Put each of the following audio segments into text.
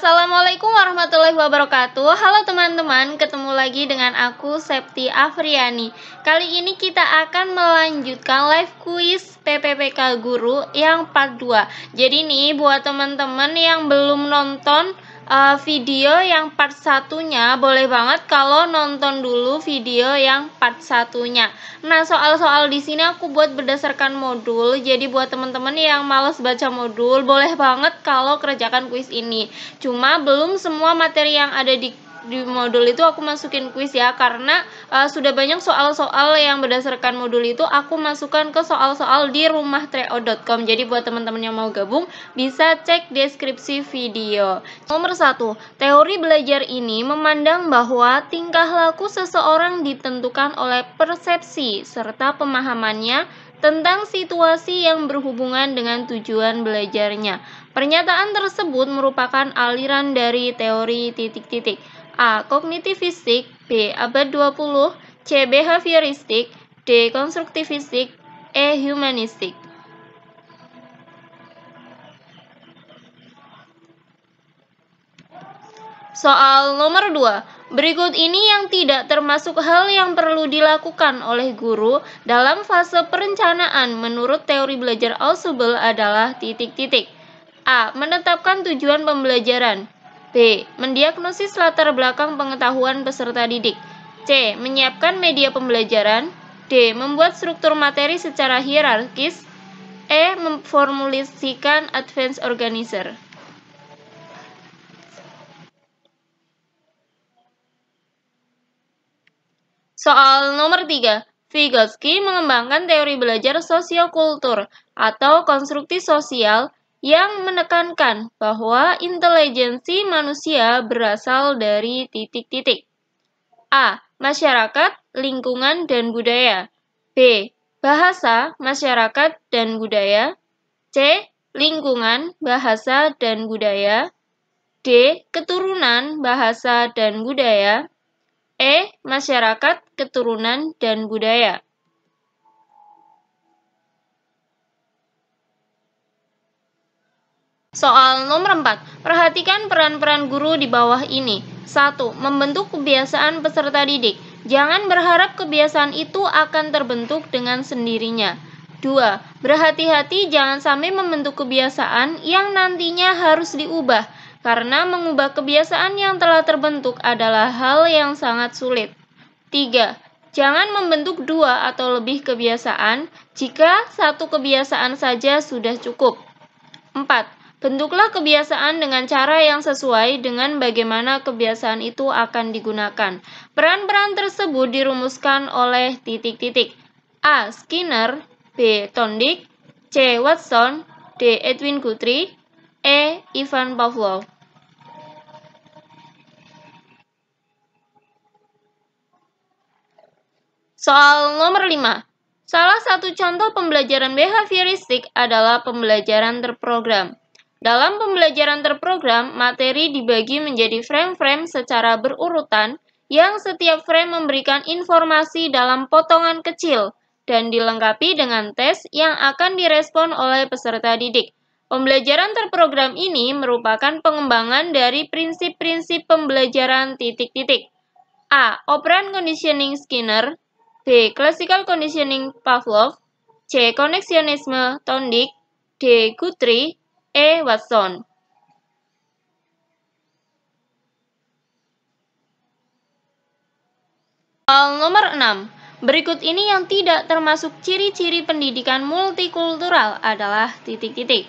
Assalamualaikum warahmatullahi wabarakatuh. Halo teman-teman, ketemu lagi dengan aku Septi Afriani. Kali ini kita akan melanjutkan live quiz PPPK Guru yang part 2. Jadi nih buat teman-teman yang belum nonton video yang part satunya, boleh banget kalau nonton dulu video yang part satunya. Nah, soal-soal di sini aku buat berdasarkan modul. Jadi buat teman-teman yang males baca modul, boleh banget kalau kerjakan quiz ini. Cuma belum semua materi yang ada di modul itu aku masukin kuis ya, karena sudah banyak soal-soal yang berdasarkan modul itu aku masukkan ke soal-soal di rumahtreo.com. Jadi buat teman-teman yang mau gabung bisa cek deskripsi video. Nomor 1, teori belajar ini memandang bahwa tingkah laku seseorang ditentukan oleh persepsi serta pemahamannya tentang situasi yang berhubungan dengan tujuan belajarnya. Pernyataan tersebut merupakan aliran dari teori titik-titik. A. Kognitivistik, B. Abad 20, C. Behavioristik, D. Konstruktivistik, E. Humanistik. Soal nomor 2. Berikut ini yang tidak termasuk hal yang perlu dilakukan oleh guru dalam fase perencanaan menurut teori belajar Ausubel adalah titik-titik. A. Menetapkan tujuan pembelajaran. B. Mendiagnosis latar belakang pengetahuan peserta didik. C. Menyiapkan media pembelajaran. D. Membuat struktur materi secara hierarkis. E. Memformulasikan advance organizer. Soal nomor 3. Vygotsky mengembangkan teori belajar sosiokultur atau konstruksi sosial yang menekankan bahwa intelijensi manusia berasal dari titik-titik. A. Masyarakat, lingkungan, dan budaya. B. Bahasa, masyarakat, dan budaya. C. Lingkungan, bahasa, dan budaya. D. Keturunan, bahasa, dan budaya. E. Masyarakat, keturunan, dan budaya. Soal nomor 4. Perhatikan peran-peran guru di bawah ini. 1. Membentuk kebiasaan peserta didik. Jangan berharap kebiasaan itu akan terbentuk dengan sendirinya. 2. Berhati-hati jangan sampai membentuk kebiasaan yang nantinya harus diubah, karena mengubah kebiasaan yang telah terbentuk adalah hal yang sangat sulit. 3. Jangan membentuk 2 atau lebih kebiasaan jika satu kebiasaan saja sudah cukup. 4. Bentuklah kebiasaan dengan cara yang sesuai dengan bagaimana kebiasaan itu akan digunakan. Peran-peran tersebut dirumuskan oleh titik-titik. A. Skinner, B. Tondik, C. Watson, D. Edwin Guthrie, E. Ivan Pavlov. Soal nomor 5. Salah satu contoh pembelajaran behavioristik adalah pembelajaran terprogram. Dalam pembelajaran terprogram, materi dibagi menjadi frame-frame secara berurutan yang setiap frame memberikan informasi dalam potongan kecil dan dilengkapi dengan tes yang akan direspon oleh peserta didik. Pembelajaran terprogram ini merupakan pengembangan dari prinsip-prinsip pembelajaran titik-titik. A. Operant conditioning Skinner, B. Classical conditioning Pavlov, C. Koneksionisme Tondik, D. Guthrie, E. Watson. Soal nomor 6. Berikut ini yang tidak termasuk ciri-ciri pendidikan multikultural adalah titik-titik.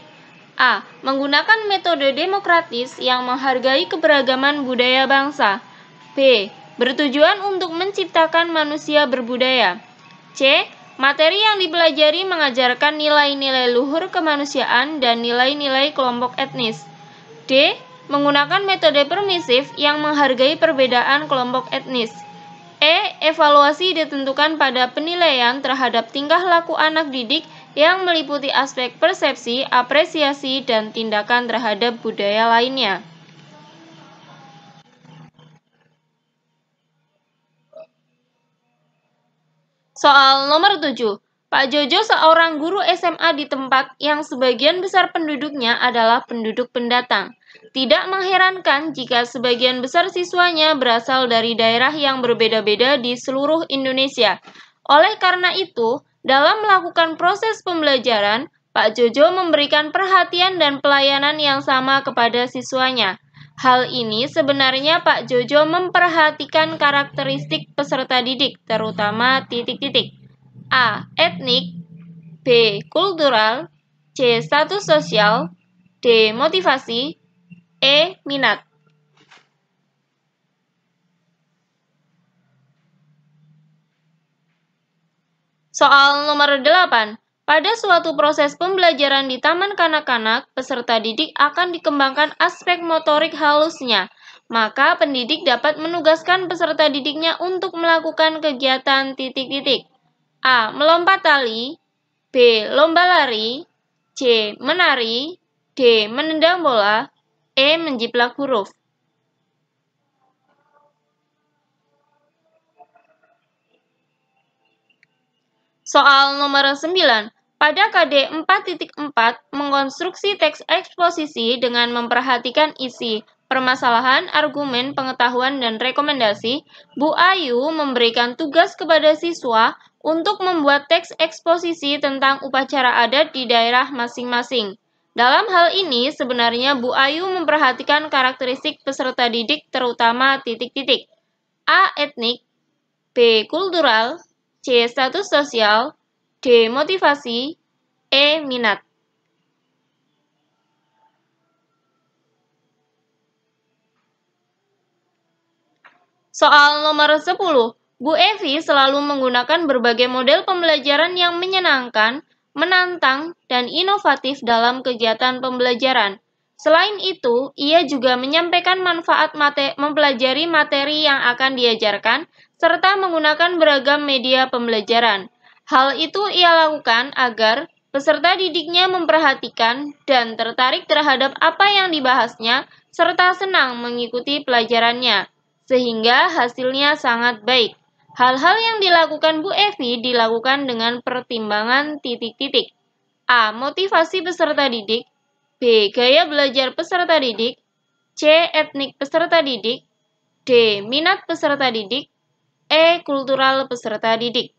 A. Menggunakan metode demokratis yang menghargai keberagaman budaya bangsa. B. Bertujuan untuk menciptakan manusia berbudaya. C. Materi yang dipelajari mengajarkan nilai-nilai luhur kemanusiaan dan nilai-nilai kelompok etnis. D. Menggunakan metode permisif yang menghargai perbedaan kelompok etnis. E. Evaluasi ditentukan pada penilaian terhadap tingkah laku anak didik yang meliputi aspek persepsi, apresiasi, dan tindakan terhadap budaya lainnya. Soal nomor 7. Pak Jojo seorang guru SMA di tempat yang sebagian besar penduduknya adalah penduduk pendatang. Tidak mengherankan jika sebagian besar siswanya berasal dari daerah yang berbeda-beda di seluruh Indonesia. Oleh karena itu, dalam melakukan proses pembelajaran, Pak Jojo memberikan perhatian dan pelayanan yang sama kepada siswanya. Hal ini sebenarnya Pak Jojo memperhatikan karakteristik peserta didik, terutama titik-titik. A. Etnik, B. Kultural, C. Status sosial, D. Motivasi, E. Minat. Soal nomor 8. Pada suatu proses pembelajaran di taman kanak-kanak, peserta didik akan dikembangkan aspek motorik halusnya. Maka pendidik dapat menugaskan peserta didiknya untuk melakukan kegiatan titik-titik. A. Melompat tali, B. Lomba lari, C. Menari, D. Menendang bola, E. Menjiplak huruf. Soal nomor 9. Pada KD 4.4, mengkonstruksi teks eksposisi dengan memperhatikan isi, permasalahan, argumen, pengetahuan, dan rekomendasi, Bu Ayu memberikan tugas kepada siswa untuk membuat teks eksposisi tentang upacara adat di daerah masing-masing. Dalam hal ini, sebenarnya Bu Ayu memperhatikan karakteristik peserta didik terutama titik-titik. A. Etnik, B. Kultural, C. Status sosial, D. Motivasi, E. Minat. Soal nomor 10. Bu Evi selalu menggunakan berbagai model pembelajaran yang menyenangkan, menantang, dan inovatif dalam kegiatan pembelajaran. Selain itu, ia juga menyampaikan manfaat mempelajari materi yang akan diajarkan, serta menggunakan beragam media pembelajaran. Hal itu ia lakukan agar peserta didiknya memperhatikan dan tertarik terhadap apa yang dibahasnya, serta senang mengikuti pelajarannya, sehingga hasilnya sangat baik. Hal-hal yang dilakukan Bu Evi dilakukan dengan pertimbangan titik-titik. A. Motivasi peserta didik, B. Gaya belajar peserta didik, C. Etnik peserta didik, D. Minat peserta didik, E. Kultural peserta didik.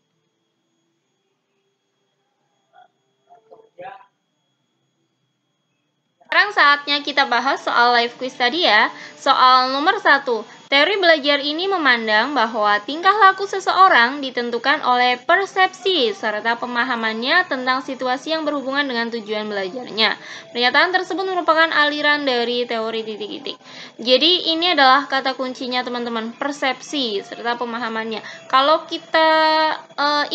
Sekarang saatnya kita bahas soal live quiz tadi ya. Soal nomor 1. Teori belajar ini memandang bahwa tingkah laku seseorang ditentukan oleh persepsi serta pemahamannya tentang situasi yang berhubungan dengan tujuan belajarnya. Pernyataan tersebut merupakan aliran dari teori titik-titik. Jadi ini adalah kata kuncinya teman-teman, persepsi serta pemahamannya. Kalau kita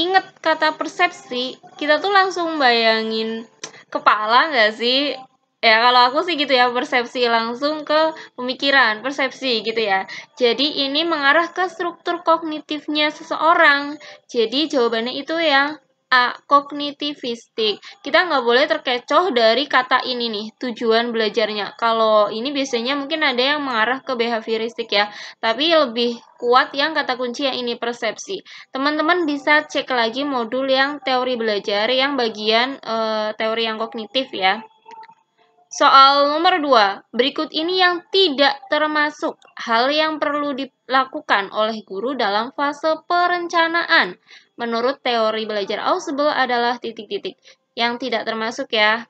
ingat kata persepsi, kita tuh langsung bayangin kepala nggak sih? Ya, kalau aku sih gitu ya, persepsi langsung ke pemikiran, persepsi gitu ya. Jadi ini mengarah ke struktur kognitifnya seseorang. Jadi jawabannya itu yang A, kognitivistik. Kita nggak boleh terkecoh dari kata ini nih, tujuan belajarnya. Kalau ini biasanya mungkin ada yang mengarah ke behavioristik ya, tapi lebih kuat yang kata kunci yang ini, persepsi. Teman-teman bisa cek lagi modul yang teori belajar, yang bagian teori yang kognitif ya. Soal nomor 2, berikut ini yang tidak termasuk hal yang perlu dilakukan oleh guru dalam fase perencanaan. Menurut teori belajar Ausubel adalah titik-titik. Yang tidak termasuk ya.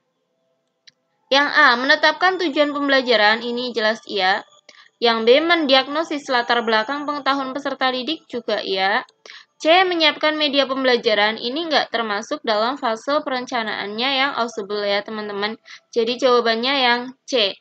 Yang A, menetapkan tujuan pembelajaran, ini jelas iya. Yang B, mendiagnosis latar belakang pengetahuan peserta didik, juga iya. C. Menyiapkan media pembelajaran, ini nggak termasuk dalam fase perencanaannya yang Ausubel ya teman-teman. Jadi jawabannya yang C.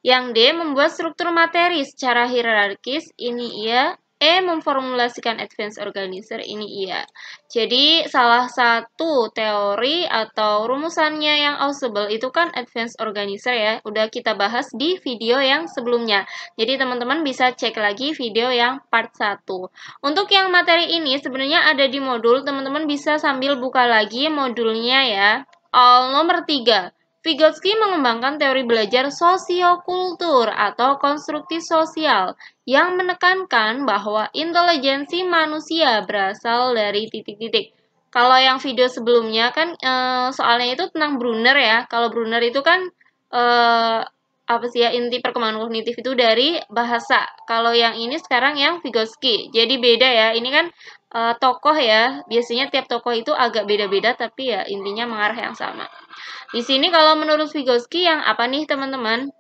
Yang D. Membuat struktur materi secara hierarkis, ini iya. E. Memformulasikan advanced organizer, ini iya. Jadi salah satu teori atau rumusannya yang Ausubel itu kan advanced organizer ya. Udah kita bahas di video yang sebelumnya. Jadi teman-teman bisa cek lagi video yang part 1. Untuk yang materi ini sebenarnya ada di modul, teman-teman bisa sambil buka lagi modulnya ya. Nomor 3. Vygotsky mengembangkan teori belajar sosiokultur atau konstruktif sosial yang menekankan bahwa intelijensi manusia berasal dari titik-titik. Kalau yang video sebelumnya kan soalnya itu tentang Brunner ya. Kalau Brunner itu kan apa sih ya, inti perkembangan kognitif itu dari bahasa. Kalau yang ini sekarang yang Vygotsky. Jadi beda ya. Ini kan tokoh ya. Biasanya tiap tokoh itu agak beda-beda tapi ya intinya mengarah yang sama. Di sini kalau menurut Vygotsky yang apa nih teman-teman?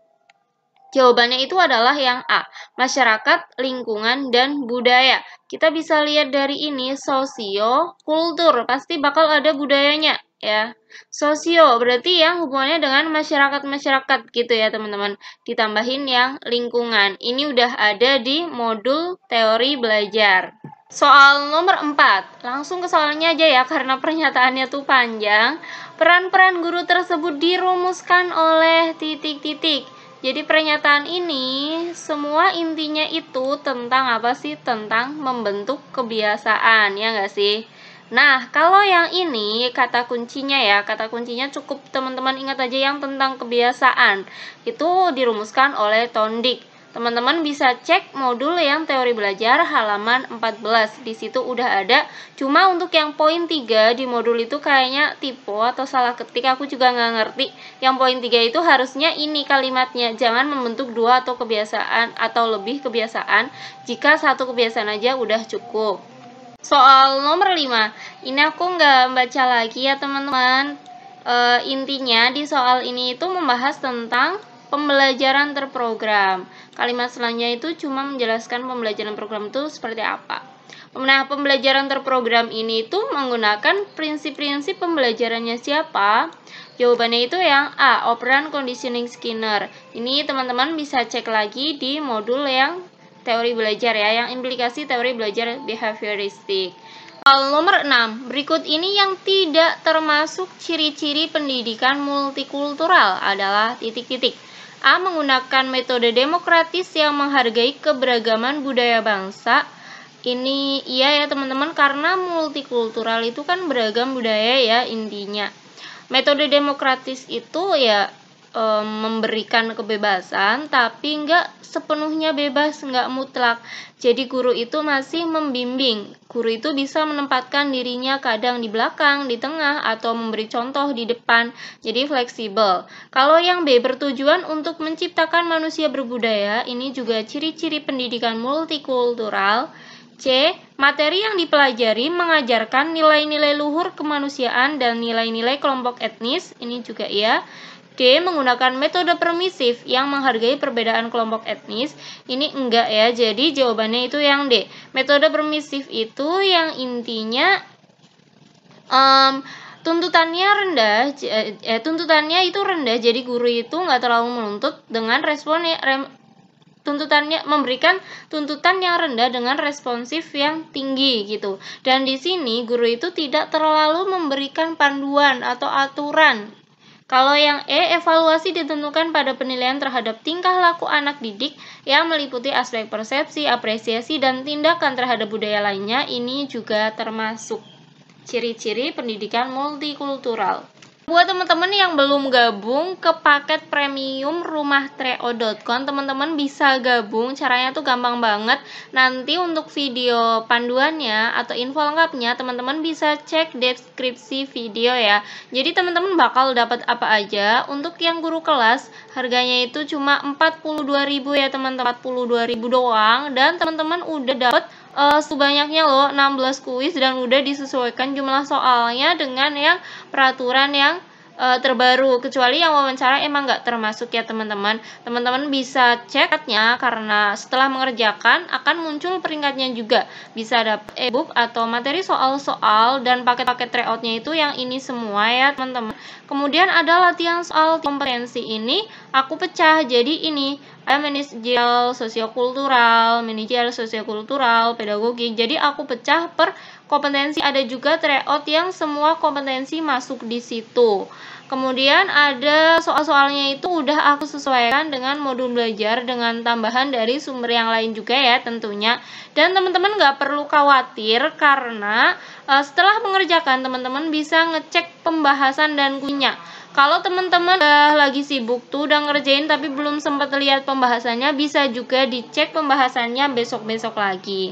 Jawabannya itu adalah yang A, masyarakat, lingkungan, dan budaya. Kita bisa lihat dari ini, sosio, kultur, pasti bakal ada budayanya, ya. Sosio, berarti yang hubungannya dengan masyarakat-masyarakat gitu ya, teman-teman. Ditambahin yang lingkungan. Ini udah ada di modul teori belajar. Soal nomor 4, langsung ke soalnya aja ya, karena pernyataannya tuh panjang. Peran-peran guru tersebut dirumuskan oleh titik-titik. Jadi pernyataan ini semua intinya itu tentang apa sih? Tentang membentuk kebiasaan, ya nggak sih? Nah, kalau yang ini kata kuncinya ya, kata kuncinya cukup teman-teman ingat aja yang tentang kebiasaan. Itu dirumuskan oleh Thorndike. Teman-teman bisa cek modul yang teori belajar halaman 14. Di situ udah ada. Cuma untuk yang poin 3 di modul itu kayaknya typo atau salah ketik. Aku juga nggak ngerti. Yang poin 3 itu harusnya ini kalimatnya. Jangan membentuk 2 atau kebiasaan atau lebih kebiasaan. Jika 1 kebiasaan aja udah cukup. Soal nomor 5. Ini aku nggak baca lagi ya teman-teman. Intinya di soal ini itu membahas tentang pembelajaran terprogram. Kalimat selanjutnya itu cuma menjelaskan pembelajaran program itu seperti apa. Nah, pembelajaran terprogram ini itu menggunakan prinsip-prinsip pembelajarannya siapa? Jawabannya itu yang A, operant conditioning Skinner. Ini teman-teman bisa cek lagi di modul yang teori belajar ya, yang implikasi teori belajar behavioristik. Soal nomor 6, berikut ini yang tidak termasuk ciri-ciri pendidikan multikultural adalah titik-titik. A. Menggunakan metode demokratis yang menghargai keberagaman budaya bangsa. Ini iya ya teman-teman, karena multikultural itu kan beragam budaya ya intinya. Metode demokratis itu ya memberikan kebebasan tapi nggak sepenuhnya bebas, nggak mutlak. Jadi guru itu masih membimbing. Guru itu bisa menempatkan dirinya kadang di belakang, di tengah, atau memberi contoh di depan. Jadi fleksibel. Kalau yang B, bertujuan untuk menciptakan manusia berbudaya, ini juga ciri-ciri pendidikan multikultural. C. Materi yang dipelajari mengajarkan nilai-nilai luhur kemanusiaan dan nilai-nilai kelompok etnis. Ini juga ya. D. Menggunakan metode permisif yang menghargai perbedaan kelompok etnis. Ini enggak ya, jadi jawabannya itu yang D. Metode permisif itu yang intinya tuntutannya rendah, tuntutannya itu rendah, jadi guru itu nggak terlalu menuntut dengan tuntutannya, memberikan tuntutan yang rendah dengan responsif yang tinggi gitu. Dan di sini guru itu tidak terlalu memberikan panduan atau aturan. Kalau yang E, evaluasi ditentukan pada penilaian terhadap tingkah laku anak didik yang meliputi aspek persepsi, apresiasi, dan tindakan terhadap budaya lainnya. Ini juga termasuk ciri-ciri pendidikan multikultural. Buat teman-teman yang belum gabung ke paket premium rumahtreo.com, teman-teman bisa gabung. Caranya tuh gampang banget. Nanti untuk video panduannya atau info lengkapnya teman-teman bisa cek deskripsi video ya. Jadi teman-teman bakal dapat apa aja. Untuk yang guru kelas harganya itu cuma 42.000 ya teman-teman, 42.000 doang, dan teman-teman udah dapat sebanyaknya loh 16 kuis dan udah disesuaikan jumlah soalnya dengan yang peraturan yang terbaru. Kecuali yang wawancara emang nggak termasuk ya teman-teman. Teman-teman bisa ceknya karena setelah mengerjakan akan muncul peringkatnya juga. Bisa dapat ebook atau materi soal-soal dan paket-paket tryoutnya itu yang ini semua ya teman-teman. Kemudian ada latihan soal kompetensi ini aku pecah jadi ini ada manajerial, sosiokultural, pedagogik. Jadi aku pecah per kompetensi, ada juga tryout yang semua kompetensi masuk di situ. Kemudian ada soal-soalnya itu udah aku sesuaikan dengan modul belajar dengan tambahan dari sumber yang lain juga ya tentunya. Dan teman-teman nggak perlu khawatir karena setelah mengerjakan teman-teman bisa ngecek pembahasan dan kunya. Kalau teman-teman lagi sibuk tuh udah ngerjain tapi belum sempat lihat pembahasannya, bisa juga dicek pembahasannya besok-besok lagi.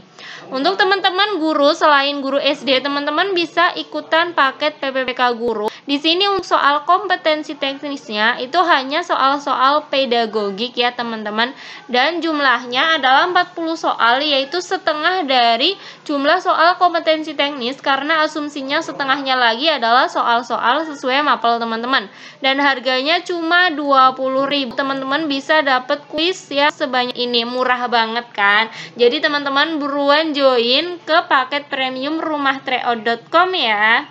Untuk teman-teman guru, selain guru SD, teman-teman bisa ikutan paket PPPK Guru. Di sini untuk soal kompetensi teknisnya itu hanya soal-soal pedagogik ya teman-teman. Dan jumlahnya adalah 40 soal, yaitu setengah dari jumlah soal kompetensi teknis, karena asumsinya setengahnya lagi adalah soal-soal sesuai mapel teman-teman. Dan harganya cuma 20.000. Teman-teman bisa dapat kuis ya sebanyak ini, murah banget kan. Jadi teman-teman buruan join ke paket premium rumahtryout.com ya.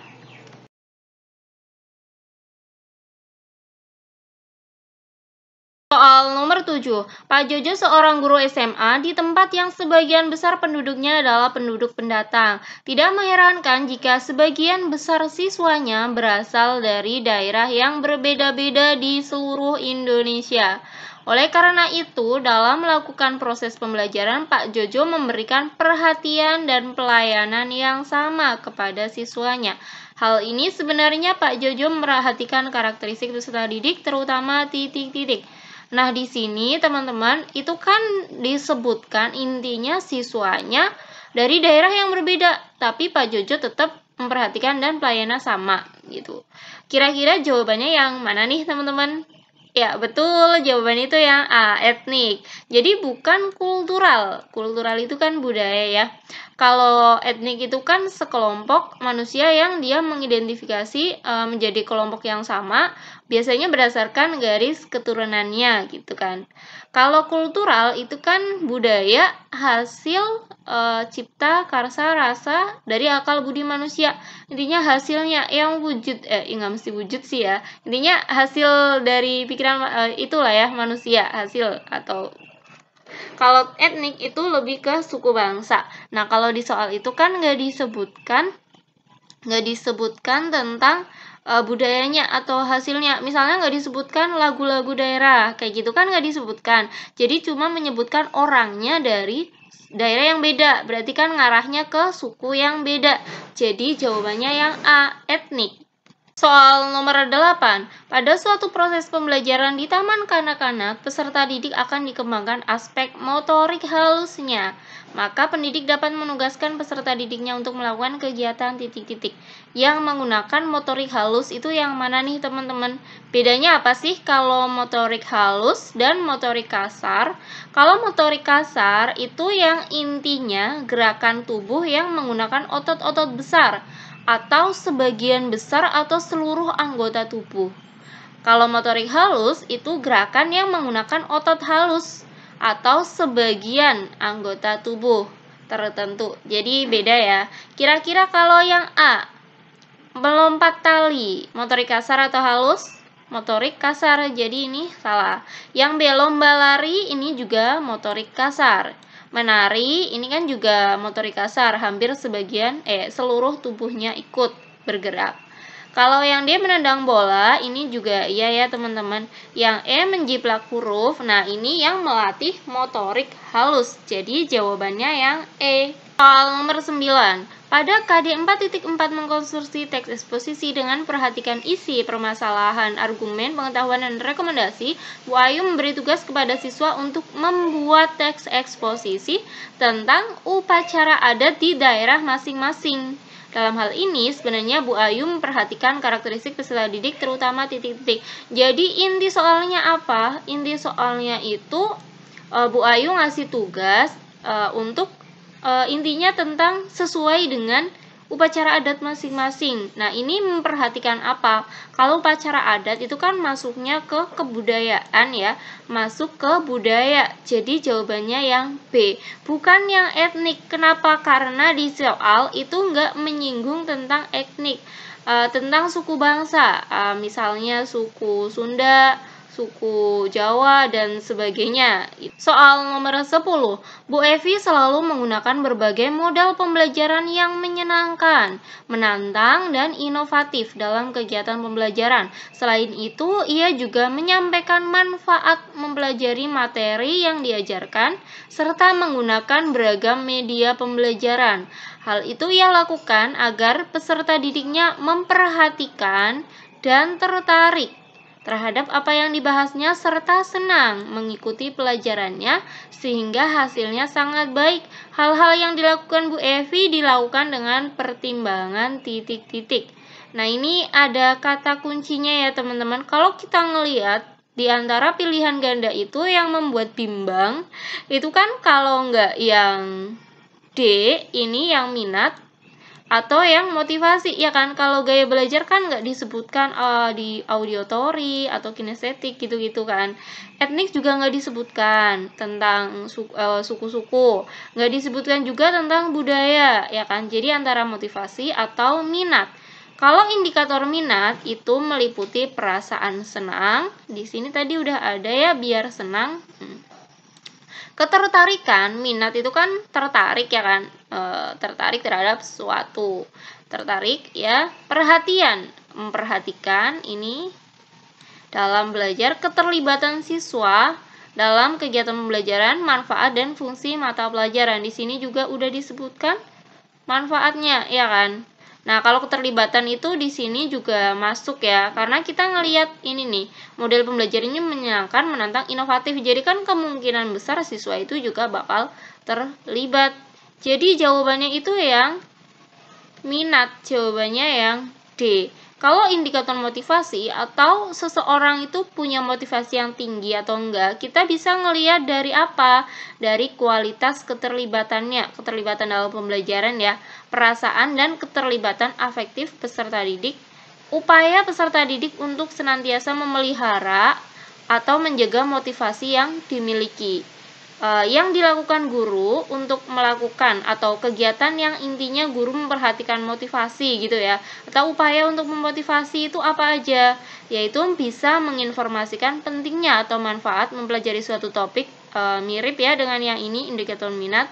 Soal nomor 7. Pak Jojo seorang guru SMA di tempat yang sebagian besar penduduknya adalah penduduk pendatang. Tidak mengherankan jika sebagian besar siswanya berasal dari daerah yang berbeda-beda di seluruh Indonesia. Oleh karena itu, dalam melakukan proses pembelajaran, Pak Jojo memberikan perhatian dan pelayanan yang sama kepada siswanya. Hal ini sebenarnya Pak Jojo memperhatikan karakteristik peserta didik, terutama titik-titik. Nah, di sini teman-teman itu kan disebutkan intinya siswanya dari daerah yang berbeda, tapi Pak Jojo tetap memperhatikan dan pelayanan sama gitu. Kira-kira jawabannya yang mana nih teman-teman? Ya, betul. Jawaban itu yang A, etnik. Jadi bukan kultural. Kultural itu kan budaya ya. Kalau etnik itu kan sekelompok manusia yang dia mengidentifikasi menjadi kelompok yang sama, biasanya berdasarkan garis keturunannya gitu kan. Kalau kultural itu kan budaya hasil cipta karsa rasa dari akal budi manusia. Intinya hasilnya yang wujud, nggak mesti wujud sih ya. Intinya hasil dari pikiran itulah ya manusia, hasil atau kalau etnik itu lebih ke suku bangsa. Nah, kalau di soal itu kan nggak disebutkan tentang budayanya atau hasilnya. Misalnya nggak disebutkan lagu-lagu daerah, kayak gitu kan nggak disebutkan. Jadi cuma menyebutkan orangnya dari daerah yang beda, berarti kan ngarahnya ke suku yang beda. Jadi jawabannya yang A, etnik. Soal nomor 8. Pada suatu proses pembelajaran di taman kanak-kanak, peserta didik akan dikembangkan aspek motorik halusnya. Maka pendidik dapat menugaskan peserta didiknya untuk melakukan kegiatan titik-titik. Yang menggunakan motorik halus itu yang mana nih teman-teman? Bedanya apa sih kalau motorik halus dan motorik kasar? Kalau motorik kasar itu yang intinya gerakan tubuh yang menggunakan otot-otot besar, atau sebagian besar atau seluruh anggota tubuh. Kalau motorik halus itu gerakan yang menggunakan otot halus atau sebagian anggota tubuh tertentu. Jadi beda ya. Kira-kira kalau yang A, melompat tali, motorik kasar atau halus? Motorik kasar. Jadi ini salah. Yang B, lomba lari, ini juga motorik kasar. Menari ini kan juga motorik kasar, hampir seluruh tubuhnya ikut bergerak. Kalau yang D, menendang bola, ini juga iya ya teman-teman. Yang E, menjiplak huruf, nah ini yang melatih motorik halus. Jadi jawabannya yang E. Soal nomor 9. Pada KD 4.4 mengkonstruksi teks eksposisi dengan perhatikan isi, permasalahan, argumen, pengetahuan, dan rekomendasi, Bu Ayu memberi tugas kepada siswa untuk membuat teks eksposisi tentang upacara adat di daerah masing-masing. Dalam hal ini, sebenarnya Bu Ayu memperhatikan karakteristik peserta didik, terutama titik-titik. Jadi, inti soalnya apa? Inti soalnya itu Bu Ayu ngasih tugas untuk intinya tentang sesuai dengan upacara adat masing-masing. Nah, ini memperhatikan apa? Kalau upacara adat itu kan masuknya ke kebudayaan ya, masuk ke budaya. Jadi jawabannya yang B, bukan yang etnik. Kenapa? Karena di soal itu nggak menyinggung tentang etnik, tentang suku bangsa, misalnya suku Sunda, suku Jawa, dan sebagainya. Soal nomor 10. Bu Evi selalu menggunakan berbagai modal pembelajaran yang menyenangkan, menantang, dan inovatif dalam kegiatan pembelajaran. Selain itu, ia juga menyampaikan manfaat mempelajari materi yang diajarkan, serta menggunakan beragam media pembelajaran. Hal itu ia lakukan agar peserta didiknya memperhatikan dan tertarik terhadap apa yang dibahasnya serta senang mengikuti pelajarannya sehingga hasilnya sangat baik. Hal-hal yang dilakukan Bu Evi dilakukan dengan pertimbangan titik-titik. Nah, ini ada kata kuncinya ya teman-teman. Kalau kita ngelihat di antara pilihan ganda itu yang membuat bimbang, itu kan kalau nggak yang D, ini yang minat, atau yang motivasi, ya kan? Kalau gaya belajar kan nggak disebutkan di auditory atau kinestetik gitu-gitu kan. Etnik juga nggak disebutkan tentang suku-suku, nggak disebutkan juga tentang budaya, ya kan? Jadi antara motivasi atau minat. Kalau indikator minat itu meliputi perasaan senang, di sini tadi udah ada ya, biar senang. Ketertarikan, minat itu kan tertarik ya kan, tertarik terhadap sesuatu, tertarik ya. Perhatian, memperhatikan ini dalam belajar. Keterlibatan siswa dalam kegiatan pembelajaran, manfaat dan fungsi mata pelajaran. Di sini juga udah disebutkan manfaatnya ya kan. Nah, kalau keterlibatan itu di sini juga masuk ya, karena kita ngelihat ini nih, model pembelajaran ini menyenangkan, menantang, inovatif. Jadi kan kemungkinan besar siswa itu juga bakal terlibat. Jadi jawabannya itu yang minat, jawabannya yang D. Kalau indikator motivasi atau seseorang itu punya motivasi yang tinggi atau enggak, kita bisa ngelihat dari apa? Dari kualitas keterlibatannya, keterlibatan dalam pembelajaran ya, perasaan dan keterlibatan afektif peserta didik, upaya peserta didik untuk senantiasa memelihara atau menjaga motivasi yang dimiliki. Yang dilakukan guru untuk melakukan atau kegiatan yang intinya guru memperhatikan motivasi gitu ya, atau upaya untuk memotivasi itu apa aja, yaitu bisa menginformasikan pentingnya atau manfaat mempelajari suatu topik, mirip ya dengan yang ini indikator minat.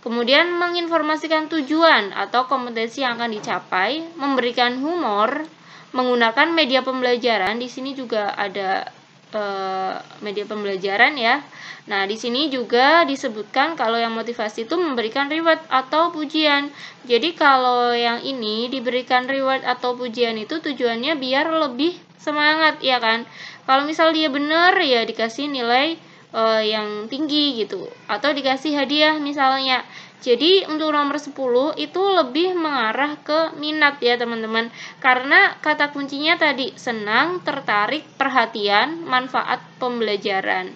Kemudian menginformasikan tujuan atau kompetensi yang akan dicapai, memberikan humor, menggunakan media pembelajaran. Di sini juga ada media pembelajaran ya. Nah, di sini juga disebutkan kalau yang motivasi itu memberikan reward atau pujian. Jadi kalau yang ini diberikan reward atau pujian itu tujuannya biar lebih semangat ya kan. Kalau misal dia benar ya dikasih nilai yang tinggi gitu, atau dikasih hadiah misalnya. Jadi untuk nomor 10 itu lebih mengarah ke minat ya teman-teman, karena kata kuncinya tadi senang, tertarik, perhatian, manfaat pembelajaran.